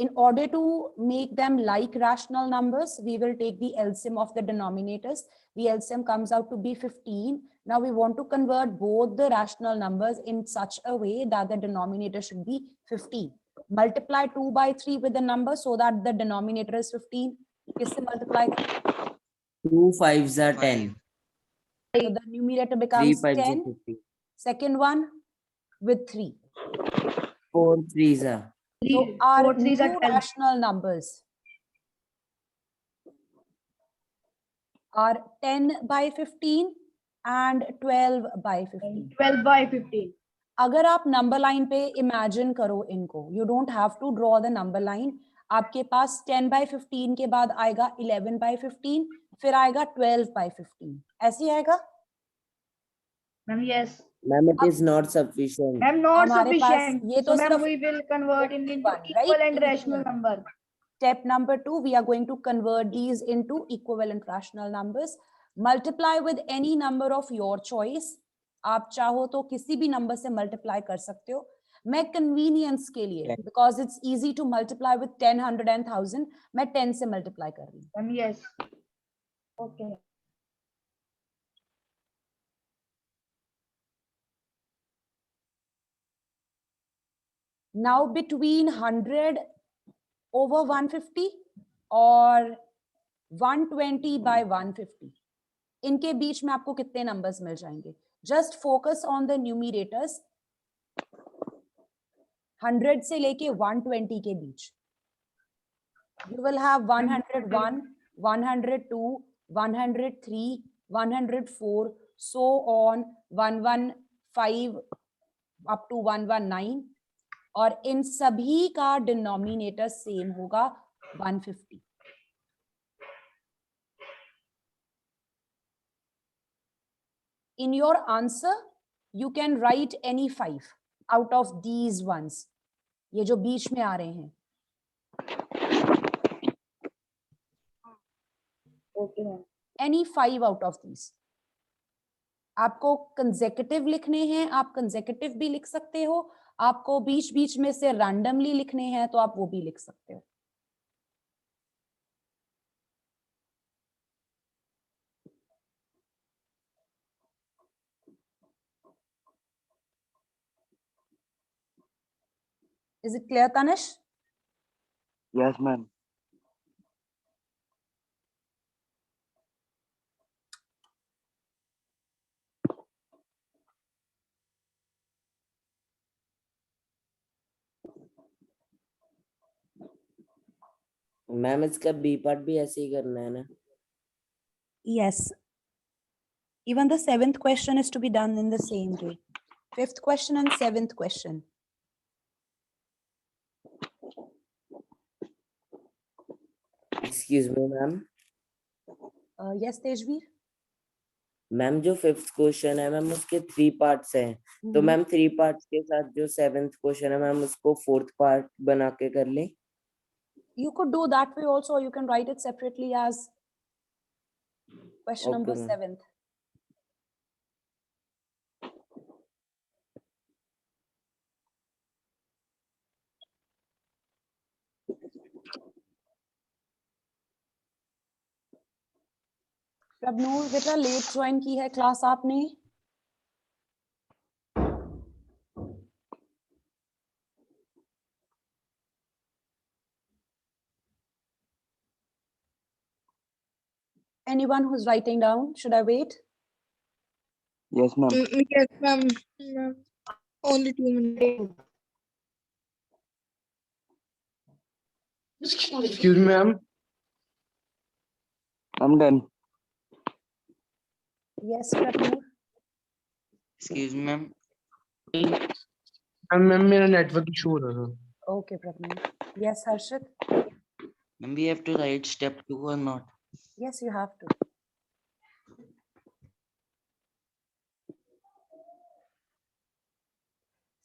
In order to make them like rational numbers, we will take the LCM of the denominators. The LCM comes out to be 15. Now we want to convert both the rational numbers in such a way that the denominator should be 15. Multiply 2 by 3 with the number so that the denominator is 15. किससे multiply? 2 5s are 10. So the numerator 3 becomes 5s are 10. 50. Second one with 3. 4 3s are. So our new rational numbers are 10 by 15 and 12 by 15. 12 by 15. अगर आप number line पे imagine करो इनको, you don't have to draw the number line. आपके पास 10 by 15 के बाद आएगा 11 by 15, फिर आएगा 12 by 15. ऐसी आएगा? Ma'am, yes. Ma'am, it is not sufficient. Ma'am, not हमारे पास sufficient. ये So तो ma'am, सिर्फ we will convert into one, right? equivalent rational number. Step number 2, we are going to convert these into equivalent rational numbers. Multiply with any number of your choice. आप चाहो तो किसी भी number से multiply कर सकते हो. मैं कन्वीनियंस के लिए, because it's easy to multiply with 10, 100 and 1000, मैं 10 से मल्टीप्लाई कर रही हूँ. Ma'am, yes. Okay. Now between 100 over 150 और 120 by 150, इनके बीच में आपको कितने नंबर्स मिल जाएंगे? Just focus on the numerators. 100 से लेके 120 के बीच you will have 101, 102, 103, 104, so on, 115 up to 119, और इन सभी का डिनोमिनेटर सेम होगा 150. In your answer, you can write any 5 out of these ones. ये जो बीच में आ रहे हैं. Okay, ma'am. Any 5 out of these. आपको कंसेक्यूटिव लिखने हैं, आप कंसेक्यूटिव भी लिख सकते हो. आपको बीच बीच में से रैंडमली लिखने हैं तो आप वो भी लिख सकते हो. Is it clear, Tanish? Yes, ma'am. Ma'am इसका बी पार्ट भी ऐसे ही करना है ना? Yes. Even the 7th question is to be done in the same way. 5th question and 7th question. Excuse me, ma'am. Yes, Tejveer? Ma'am जो 5th question है ma'am उसके 3 parts हैं. तो मैम 3 पार्ट्स के साथ जो 7th क्वेश्चन है ma'am उसको 4th पार्ट बना के कर ले. You could do that way also, or you can write it separately as question number 7th. Prabhnoor बेटा लेट ज्वाइन की है क्लास आपने. Anyone who's writing down, should I wait? Yes, ma'am. Yes, ma'am. Only 2 minutes. Excuse me, ma'am. I'm done. Yes, Prabhu. Excuse me, ma'am. Ma'am मेरा network issue हो रहा था. Okay, Prabhu. Yes, Harshit. Ma'am, we have to write step 2 or not? Yes, you have to.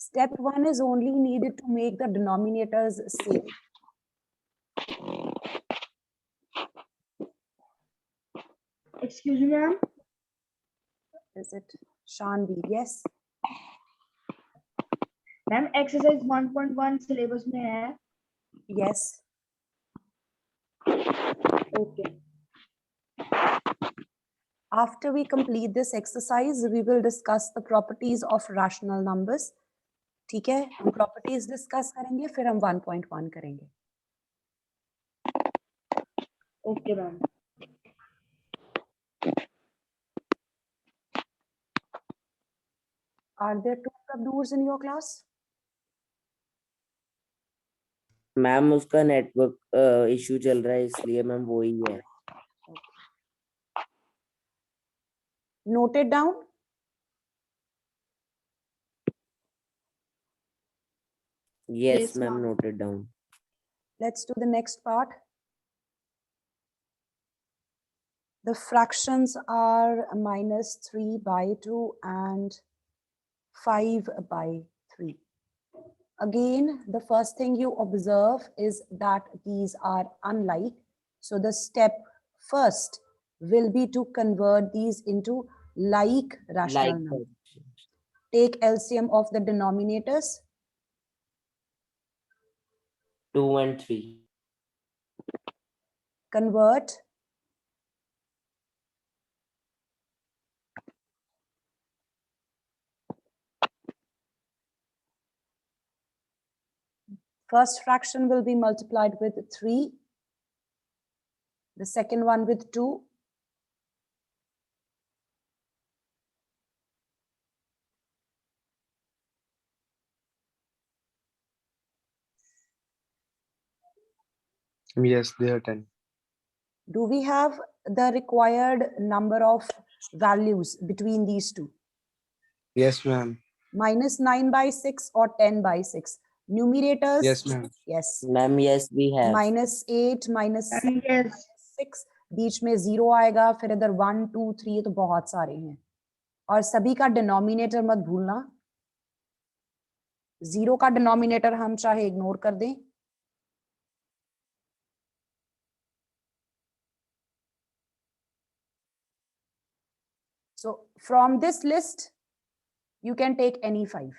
Step 1 is only needed to make the denominators same. Excuse me, ma'am. Is it Shanvi? Yes. Ma'am, exercise 1.1 syllabus में है. Yes. Okay. After we complete this exercise, we will discuss the properties of rational numbers. ठीक है, हम properties discuss करेंगे, फिर हम 1.1 करेंगे. Okay, ma'am. Are there two Prabhus in your class? Ma'am उसका नेटवर्क इशू चल रहा है इसलिए मैम वो ही है. Note it down. Yes Yes, ma'am, ma'am. noted down. Let's do the next part. The fractions are -3/2 and 5/3. Again, the first thing you observe is that these are unlike. So the step first will be to convert these into like rational Like numbers. Take LCM of the denominators. 2 and 3. Convert. First fraction will be multiplied with 3. The second one with 2. Yes, they are 10. Do we have the required number of values between these two? Yes, ma'am. -9/6 or 10/6? Numerators? Yes, ma'am. Yes. Ma'am yes we have. -8, -6, Yes. बीच में 0 आएगा, फिर इधर 1, 2, 3, तो बहुत सारे हैं. और सभी का डिनोमिनेटर मत भूलना. 0 का डिनोमिनेटर हम चाहे इग्नोर कर दें. So from this list, you can take any 5.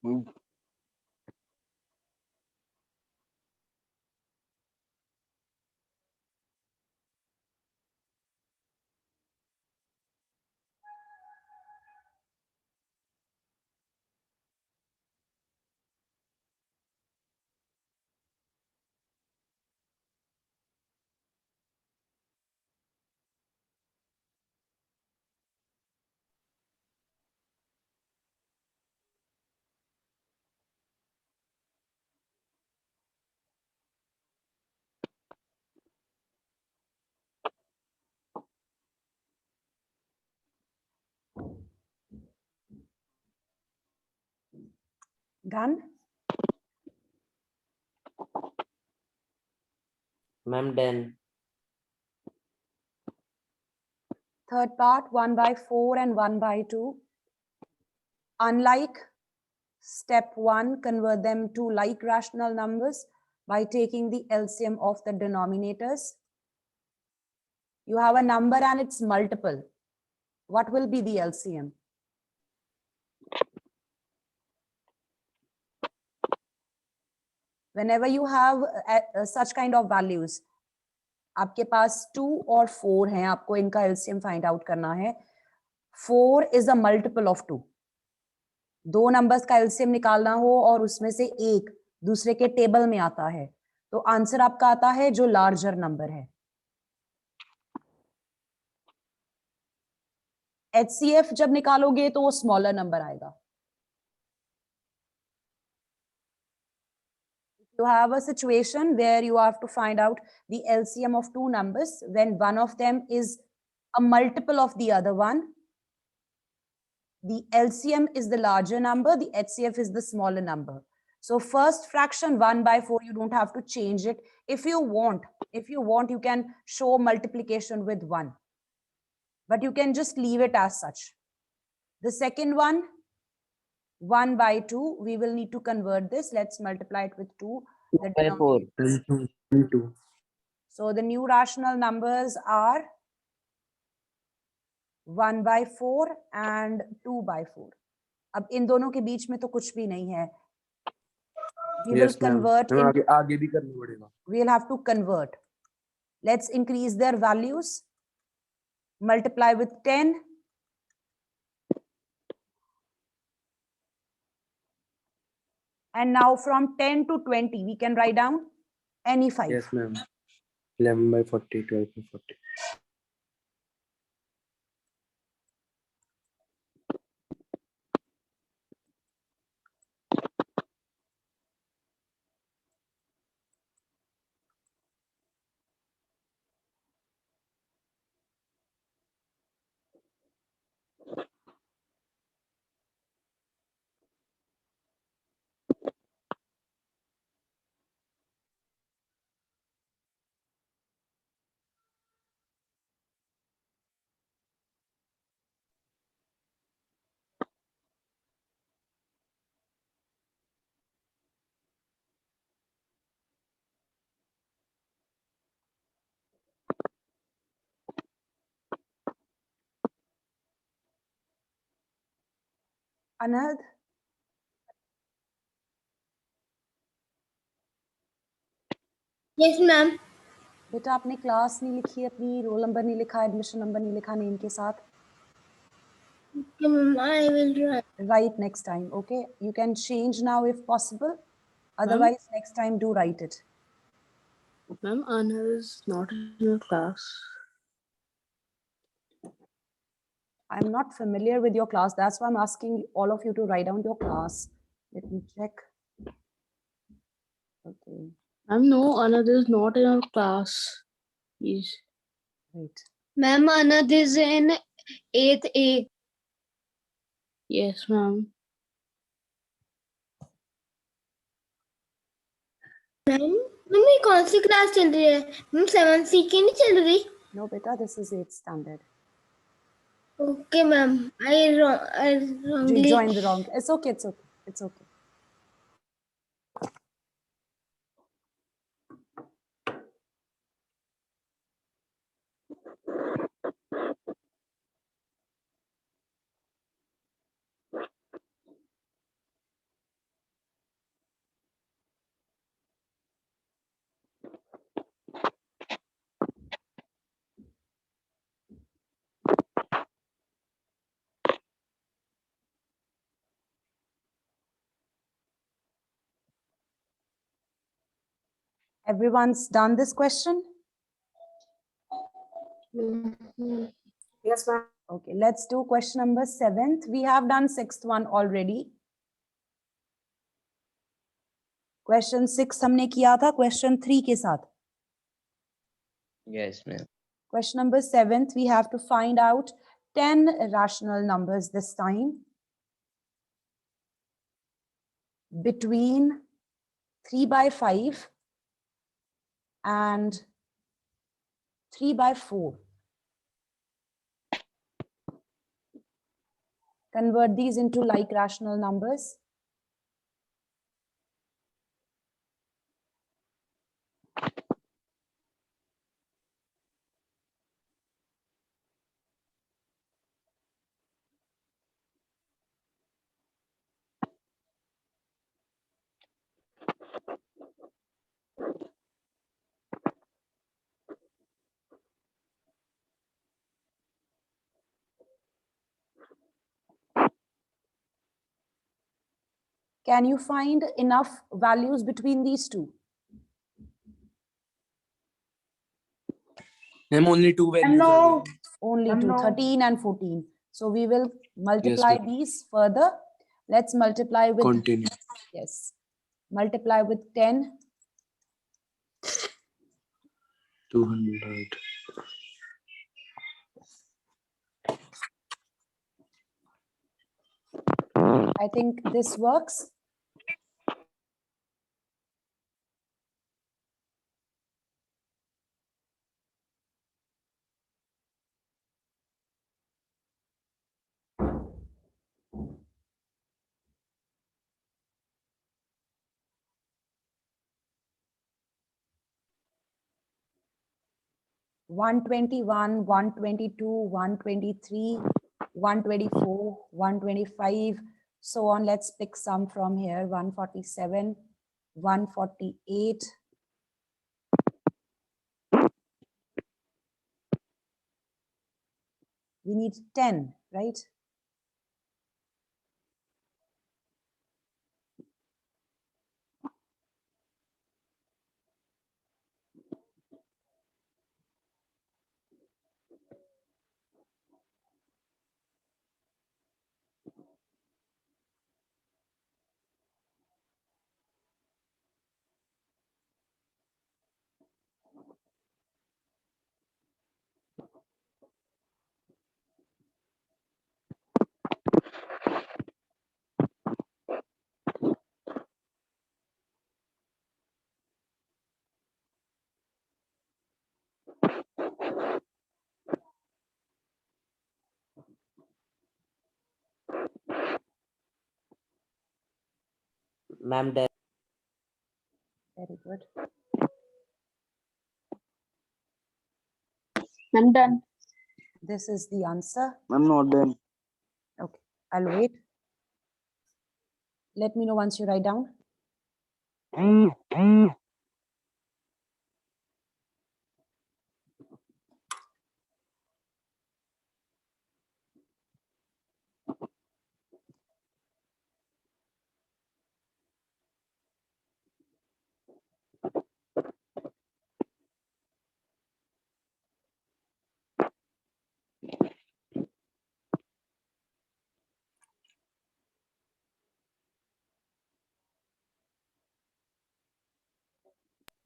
Hmm. Done? Ma'am done. Third part, 1/4 and 1/2. Unlike, step 1, convert them to like rational numbers by taking the LCM of the denominators. You have a number and it's multiple. What will be the LCM? Whenever you have such kind of values, आपके पास 2 और 4 हैं, आपको इनका LCM find out करना है. 4 is a multiple of 2. 2 numbers का LCM निकालना हो और उसमें से एक दूसरे के टेबल में आता है, तो आंसर आपका आता है जो लार्जर नंबर है. HCF जब निकालोगे तो वो स्मॉलर नंबर आएगा. You have a situation where you have to find out the LCM of two numbers when one of them is a multiple of the other one. The LCM is the larger number, the HCF is the smaller number. So first fraction 1/4, you don't have to change it. If you want, you can show multiplication with 1. But you can just leave it as such. The second one, 1/2, we will need to convert this. Let's multiply it with 2. The 2/4. denominator- 22. So the new rational numbers are 1/4 and 2/4. अब इन दोनों के बीच में तो कुछ भी नहीं है. We will Yes, ma'am. convert ma'am into, आगे भी करना पड़ेगा. we'll have to convert. Let's increase their values. Multiply with 10. And now from 10 to 20, we can write down any 5. Yes, ma'am. 11/40, 12/40. Anand, Yes, ma'am. बेटा आपने class नहीं लिखी, अपनी roll number नहीं लिखा, एडमिशन नंबर नहीं लिखा नेम के साथ. Okay, ma'am, I will try. Write next time, okay? You can change now if possible. Otherwise, next time do write it. Ma'am, Anna is not in your class. I'm not familiar with your class. That's why I'm asking all of you to write down your class. Let me check. Okay, Ma'am, no, Anna is not in our class. He's wait. Ma'am, Anand is in 8th A. yes, ma'am. Ma'am mummy कौन सी class चल रही है? Ma'am 7th C की नहीं चल रही? No, beta, this is 8th standard. Okay, ma'am. I You wrongly. joined the wrong. It's okay. It's okay. It's okay. Everyone's done this question? Yes, ma'am. Okay, let's do question number 7th. We have done 6th one already. Question 6 हमने किया था question 3 के साथ. Yes, ma'am. Question number 7th, we have to find out 10 rational numbers this time between 3/5 and 3/4. Convert these into like rational numbers. Can you find enough values between these two? Ma'am, only two values. No. Only two, No. 13 and 14. So we will multiply ma'am. these further. Let's multiply with, Continue. yes, multiply with 10. 200. I think this works. One 121, 122, 123, 124, 125, so on. Let's pick some from here. 147, 148. We need 10, right? Ma'am, done. Very good. I'm done. This is the answer. Ma'am, not done. Okay, I'll wait. Let me know once you write down.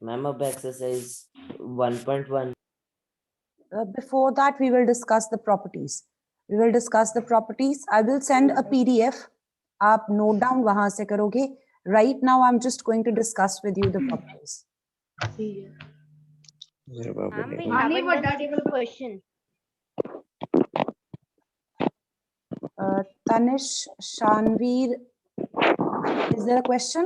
Ma'am, अब exercise 1.1. Before that, we will discuss the properties. We will discuss the properties. I will send a PDF. आप note down वहां से करोगे. Right now, I'm just going to discuss with you the properties. Ma'am, we haven't done the question. Tanish, Shanveer, is there a question?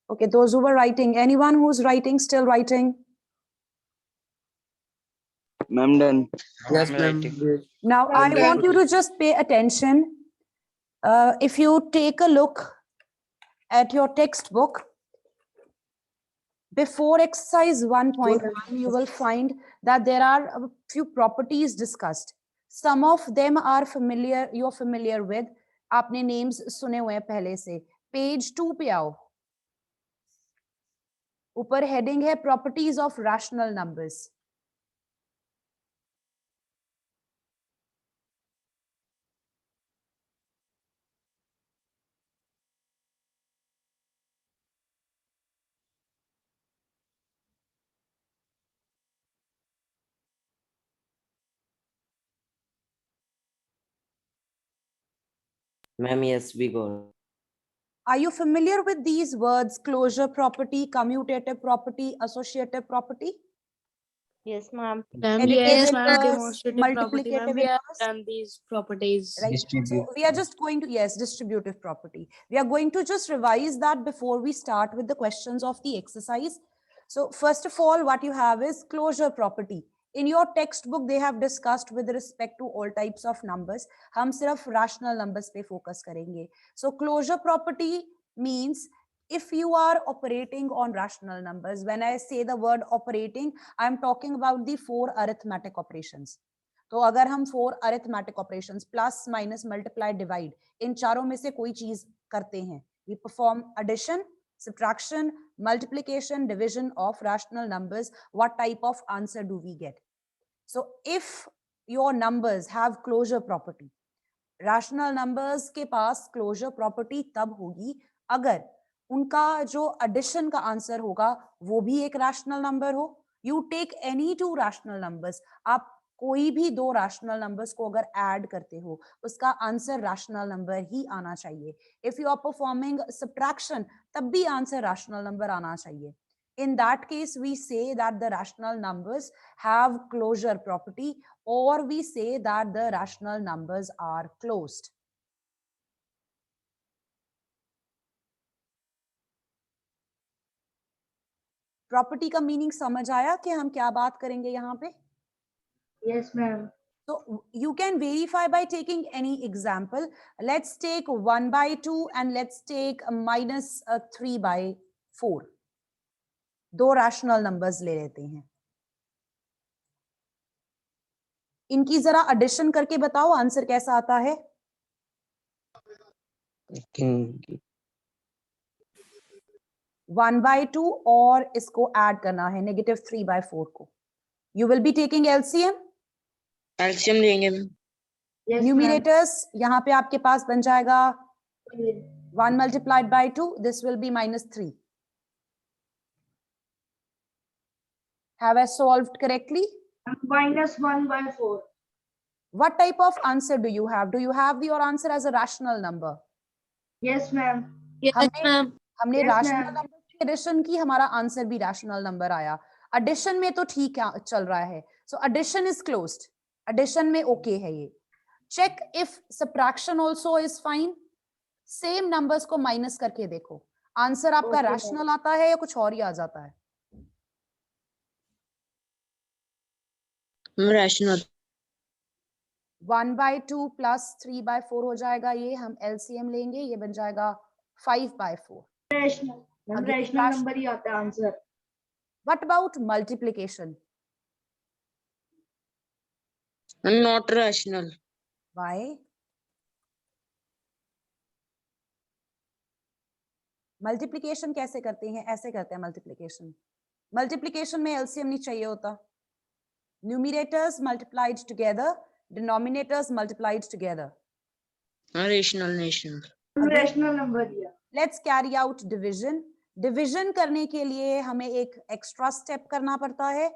Okay, those who were writing, anyone who's writing, still writing? Ma'am, done. Yes, I'm ma'am. writing. Now, I Okay. want you to just pay attention. If you take a look at your textbook, before exercise 1.1, you will find that there are a few properties discussed. Some of them are familiar, you're familiar with. आपने names सुने हुए हैं पहले से. Page 2 पे आओ. ऊपर heading है properties of rational numbers. Ma'am, yes, we go. Are you familiar with these words? Closure property, commutative property, associative property? Yes, ma'am. Additive Yes, ma'am. inverse, Demonstrative property, ma'am. multiplicative We have inverse. done these properties. Right. So we are just going to, yes, distributive property. We are going to just revise that before we start with the questions of the exercise. So first of all, what you have is closure property. In your textbook, they have discussed with respect to all types of numbers. हम सिर्फ rational numbers पे focus करेंगे. So closure property means if you are operating on rational numbers, when I say the word operating, I'm talking about the 4 arithmetic operations. तो अगर हम 4 arithmetic operations plus minus multiply divide in चारों में से कोई चीज करते हैं, we perform addition, Subtraction, multiplication, division of rational numbers, what type of answer do we get? So if your numbers have closure property, rational numbers के पास closure property तब होगी अगर उनका जो addition का answer होगा वो भी एक rational number हो. You take any two rational numbers, आप कोई भी दो rational numbers को अगर add करते हो उसका answer rational number ही आना चाहिए. If you are performing subtraction तब भी answer rational number आना चाहिए. In that case, we say that the rational numbers have closure property, or we say that the rational numbers are closed. Property का meaning समझ आया कि हम क्या बात करेंगे यहाँ पे? Yes, ma'am. So you can verify by taking any example. Let's take 1/2 and let's take -3/4. दो rational numbers ले लेते हैं. इनकी जरा addition करके बताओ आंसर कैसा आता है? 1/2 और इसको ऐड करना है -3/4 को. You will be taking LCM. LCM लेंगे मैम. Yes, Numerators यहाँ पे आपके पास बन जाएगा 1 multiplied by 2. This will be -3. Have I solved correctly? -1/4. What type of answer do you have? Do you have your answer as a rational number? Yes, ma'am. हमने Yes, rational ma'am. number की addition की, हमारा answer भी rational number आया. Addition में तो ठीक है, चल रहा है. So addition is closed. Addition में okay है ये. Check if subtraction also is fine. Same numbers को minus करके देखो. आंसर आपका Okay, rational आता है या कुछ और ही आ जाता है? Rational. 1/2 plus 3/4 हो जाएगा. ये हम LCM लेंगे, ये बन जाएगा 5/4. Rational. Ma'am, Again, rational number ही आता है answer. What about multiplication? Not rational. Why? Multiplication कैसे करते हैं? ऐसे करते हैं multiplication. Multiplication में LCM नहीं चाहिए होता. Numerators multiplied together, denominators multiplied together. Rational. Rational number दिया. Let's carry out division. Division करने के लिए हमें एक extra step करना पड़ता है.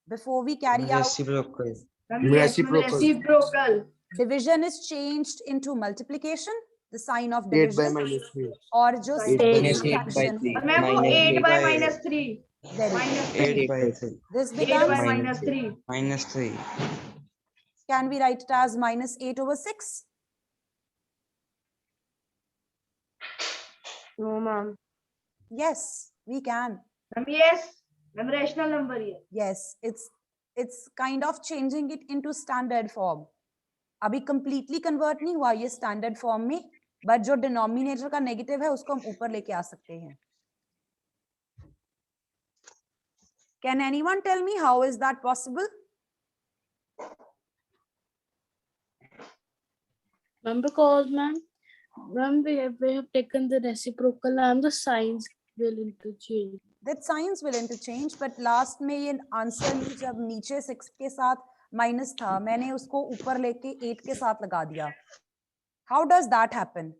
Before we carry out Reciprocal. Reciprocal. division is changed into multiplication. The sign of 8 by division -3. और जो Eight by same -3. fraction है. Ma'am, वो 8 by Minus -3. Very good. 8/3. This 8 by becomes, -3. -3. can we write it as -8/6? No, ma'am. Yes, we can. Ma'am, yes. Ma'am, rational number ही है. Yes, it's kind of changing it into standard form. अभी completely convert नहीं हुआ ये standard form में, but जो denominator का negative है उसको हम ऊपर लेके आ सकते हैं. Can anyone tell me how is that possible? Ma'am, because ma'am, we have taken the reciprocal and the signs will interchange. That signs will interchange, but last में ये आंसर में जब नीचे 6 के साथ माइनस था, मैंने उसको ऊपर लेके 8 के साथ लगा दिया. How does that happen?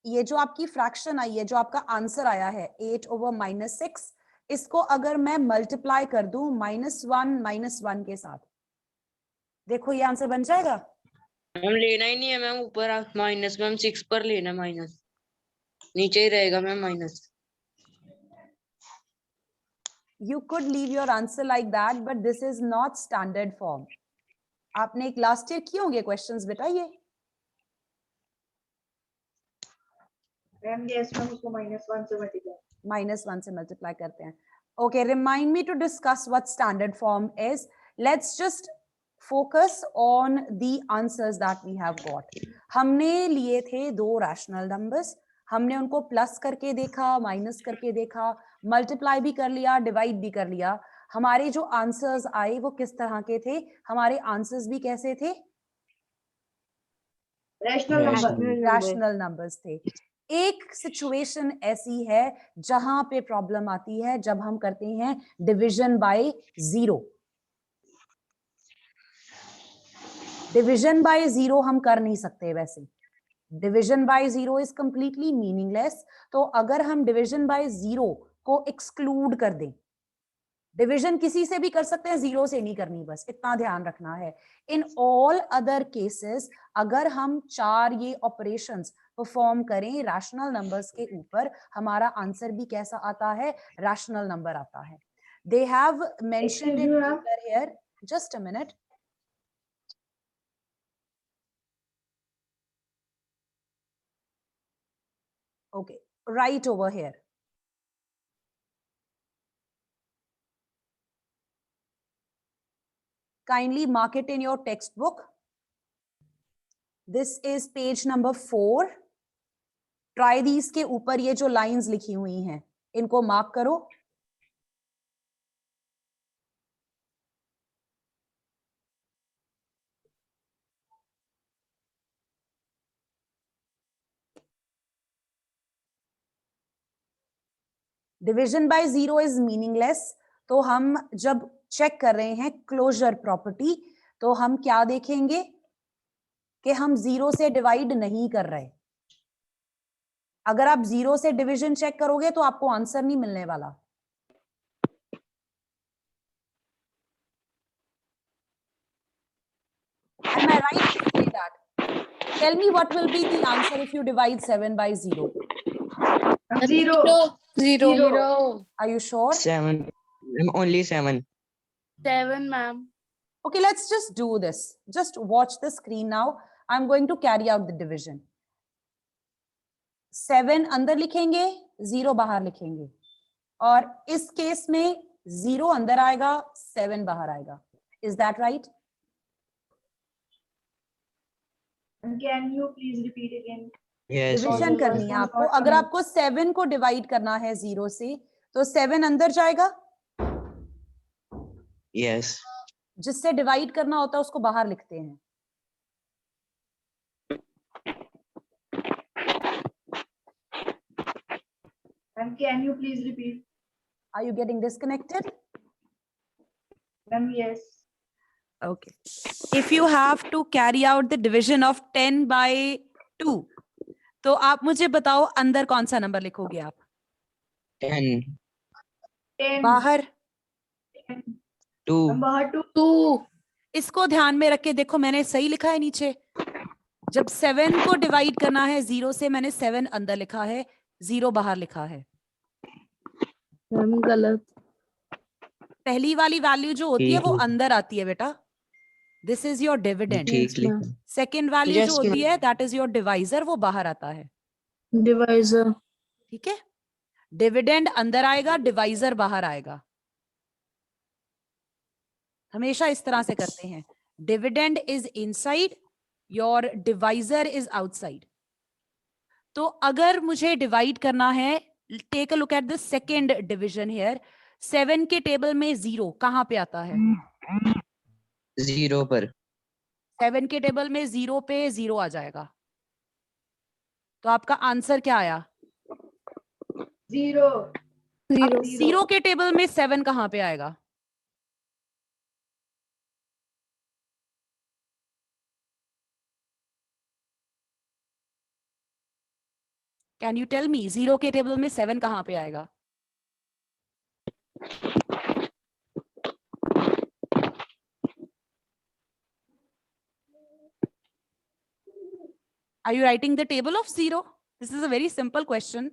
ये जो आपकी फ्रैक्शन आई है, जो आपका आंसर आया है 8/-6, इसको अगर मैं मल्टीप्लाई कर दूं -1 के साथ, देखो ये आंसर बन जाएगा. मैम लेना ही नहीं है मैम ऊपर माइनस. मैम 6 पर लेना माइनस. नीचे ही रहेगा ma'am minus. You could leave your answer like that, but this is not standard form. आपने एक लास्ट ईयर किए होंगे क्वेश्चंस बेटा ये. Ma'am, yes, ma'am, उसको -1 से multiply. -1 से मल्टीप्लाई करते हैं. Okay, remind me to discuss what standard form is. Let's just focus on the answers that we have got. हमने लिए थे दो rational numbers. हमने उनको प्लस करके देखा, माइनस करके देखा, मल्टीप्लाई भी कर लिया, डिवाइड भी कर लिया. हमारे जो आंसर्स आए वो किस तरह के थे? हमारे आंसर्स भी कैसे थे? रैशनल नंबर्स थे। एक सिचुएशन ऐसी है जहां पे प्रॉब्लम आती है जब हम करते हैं division by zero. Division by zero हम कर नहीं सकते वैसे, division by zero is completely meaningless. तो अगर हम डिवीजन बाय जीरो को एक्सक्लूड कर दें, डिवीजन किसी से भी कर सकते हैं, जीरो से नहीं करनी, बस इतना ध्यान रखना है। इन ऑल अदर केसेस अगर हम चार ये ऑपरेशंस परफॉर्म करें रैशनल नंबर्स के ऊपर, हमारा आंसर भी कैसा आता है, रैशनल नंबर आता है। They have mentioned it here, just a minute. Okay, right over here. Kindly mark it in your textbook. This is page number 4. Try these के ऊपर ये जो lines लिखी हुई हैं, इनको mark करो। Division by zero is meaningless. तो हम जब चेक कर रहे हैं क्लोजर प्रॉपर्टी, तो हम क्या देखेंगे कि हम जीरो से डिवाइड नहीं कर रहे। अगर आप जीरो से डिवीजन चेक करोगे तो आपको आंसर नहीं मिलने वाला। Am I right to say that? Tell me what will be the answer if you divide 7 by 0? Zero. Are you sure? 7. Only 7. 7, ma'am. Okay, let's just do this. Just watch the screen now. I'm going to carry out the division. 7 अंदर लिखेंगे, 0 बाहर लिखेंगे, और इस case में 0 अंदर आएगा, 7 बाहर आएगा. Is that right? Can you please repeat again? Yes. Division करनी है आपको. अगर आपको 7 को डिवाइड करना है 0 से, तो 7 अंदर जाएगा. Yes. जिससे डिवाइड करना होता है उसको बाहर लिखते हैं. And can you please repeat? Are you getting disconnected? Yes. Okay. If you have to carry out the division of 10 by 2, तो आप मुझे बताओ अंदर कौन सा नंबर लिखोगे आप? 10. 10. बाहर 2. बाहर 2. इसको ध्यान में रख के देखो, मैंने सही लिखा है नीचे. जब 7 को डिवाइड करना है 0 से, मैंने 7 अंदर लिखा है, 0 बाहर लिखा है. मैम गलत. पहली वाली वैल्यू जो होती है वो अंदर आती है बेटा. This is your dividend. ठीक लिखा. सेकेंड वैल्यू जो होती है दैट इज योर डिवाइजर, वो बाहर आता है. डिवाइजर. ठीक है. डिविडेंड अंदर आएगा, डिवाइजर बाहर आएगा. हमेशा इस तरह से करते हैं. Dividend is inside, your divisor is outside. तो अगर मुझे डिवाइड करना है, take a look at the second division here. 7 के टेबल में 0 कहां पे आता है? 0 पर. 7 के टेबल में 0 पे 0 आ जाएगा. तो आपका आंसर क्या आया? 0. 0 के टेबल में 7 कहां पे आएगा? कैन यू टेल मी, 0 के टेबल में 7 कहां पे आएगा? Are you writing the table of 0? This is a very simple question.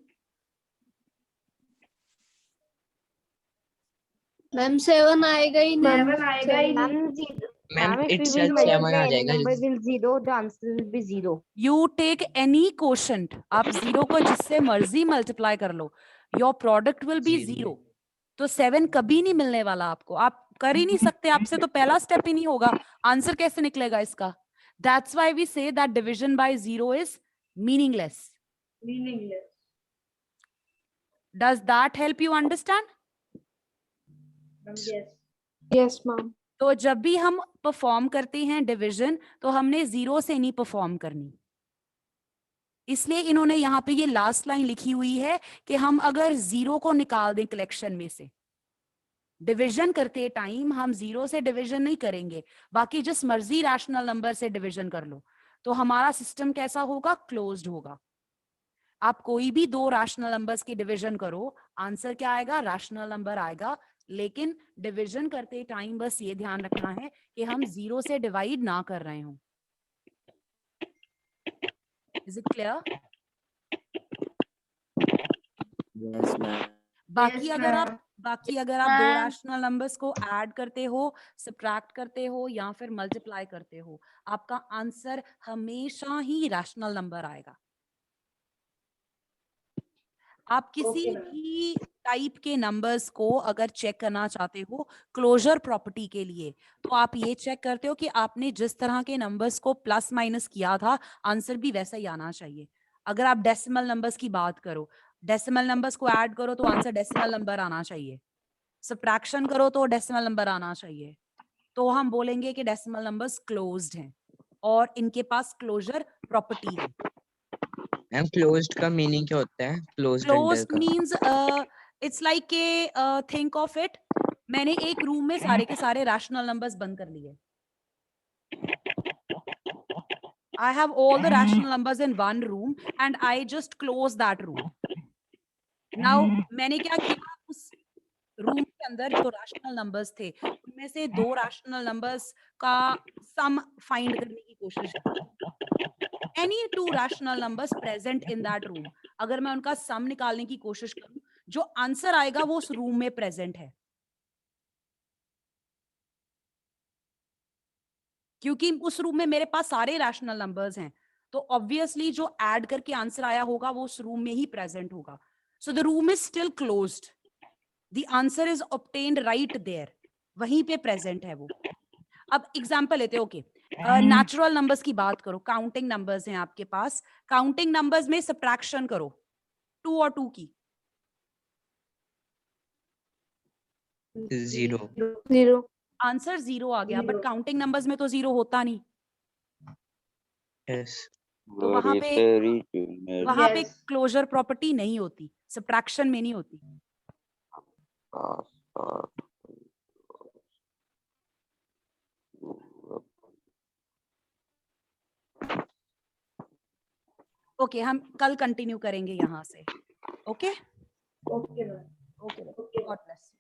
Ma'am 7 आएगा ही नहीं. 7 आएगा ही नहीं. Ma'am if we it's will 7 multiply आ any जाएगा. number will 0, the answer will be 0. You take any quotient. आप 0 को जिससे मर्जी मल्टीप्लाई कर लो, your product will be 0. तो 7 कभी नहीं मिलने वाला आपको. आप कर ही नहीं सकते, आपसे तो पहला स्टेप ही नहीं होगा. आंसर कैसे निकलेगा इसका? That's why we say that division by 0 is meaningless. Meaningless. Does that help you understand? Yes. Yes, ma'am. तो जब भी हम परफॉर्म करते हैं डिवीजन, तो हमने 0 से नहीं परफॉर्म करनी. इसलिए इन्होंने यहाँ पे ये लास्ट लाइन लिखी हुई है कि हम अगर 0 को निकाल दें कलेक्शन में से, डिवीजन करते टाइम हम 0 से डिवीजन नहीं करेंगे, बाकी जिस मर्जी रैशनल नंबर से डिवीजन कर लो, तो हमारा सिस्टम कैसा होगा? क्लोज्ड होगा। आप कोई भी दो रैशनल नंबर्स की डिवीजन करो, आंसर क्या आएगा? रैशनल नंबर आएगा। लेकिन डिवीजन करते टाइम बस ये ध्यान रखना है कि हम 0 से डिवाइड ना कर रहे हो। Is it clear? Yes ma'am. बाकी Yes, अगर आप ma'am. दो रैशनल नंबर्स को ऐड करते हो, सब्ट्रैक्ट करते हो या फिर मल्टीप्लाई करते हो, आपका आंसर हमेशा ही रैशनल नंबर आएगा। आप किसी Okay, ma'am. भी टाइप के नंबर्स को अगर चेक करना चाहते हो क्लोजर प्रॉपर्टी के लिए, तो आप ये चेक करते हो कि आपने जिस तरह के नंबर्स को प्लस माइनस किया था, आंसर भी वैसा ही आना चाहिए। अगर आप डेसिमल नंबर्स की बात करो, डेसिमल नंबर्स को ऐड करो तो आंसर डेसिमल नंबर आना चाहिए, सब्ट्रैक्शन करो तो डेसिमल नंबर आना चाहिए, तो हम बोलेंगे कि डेसिमल नंबर्स क्लोज्ड हैं और इनके पास क्लोजर प्रॉपर्टी है। मैम क्लोज्ड का मीनिंग क्या होता है? क्लोज्ड क्लोज्ड का मीन्स इट्स लाइक के थिंक ऑफ इट, मैंने एक रूम में सारे के सारे रैशनल नंबर्स बंद कर लिए। I have all the rational numbers in one room and I just close that room. Now मैंने क्या किया, उस रूम के अंदर जो रैशनल नंबर्स थे उनमें से दो रैशनल नंबर्स का सम फाइंड करने की कोशिश की। Any two rational numbers present in that room, अगर मैं उनका सम निकालने की कोशिश करूं, जो आंसर आएगा वो उस रूम में प्रेजेंट है, क्योंकि उस रूम में मेरे पास सारे रैशनल नंबर्स हैं, तो ऑब्वियसली जो ऐड करके आंसर आया होगा वो उस रूम में ही प्रेजेंट होगा। So the room is still closed, the answer is obtained right there, वहीं पे प्रेजेंट है वो। अब एग्जांपल लेते हैं, ओके, नेचुरल नंबर्स की बात करो, काउंटिंग नंबर्स हैं आपके पास, काउंटिंग नंबर्स में सब्ट्रैक्शन करो 2 और 2 की, 0 आंसर 0 आ गया, बट काउंटिंग नंबर्स में तो 0 होता नहीं, यस तो वहां पे Yes. क्लोजर प्रॉपर्टी नहीं होती, सब्ट्रैक्शन में नहीं होती। ओके, हम कल कंटिन्यू करेंगे यहाँ से। Okay Okay, ma'am. Okay, Okay. God bless.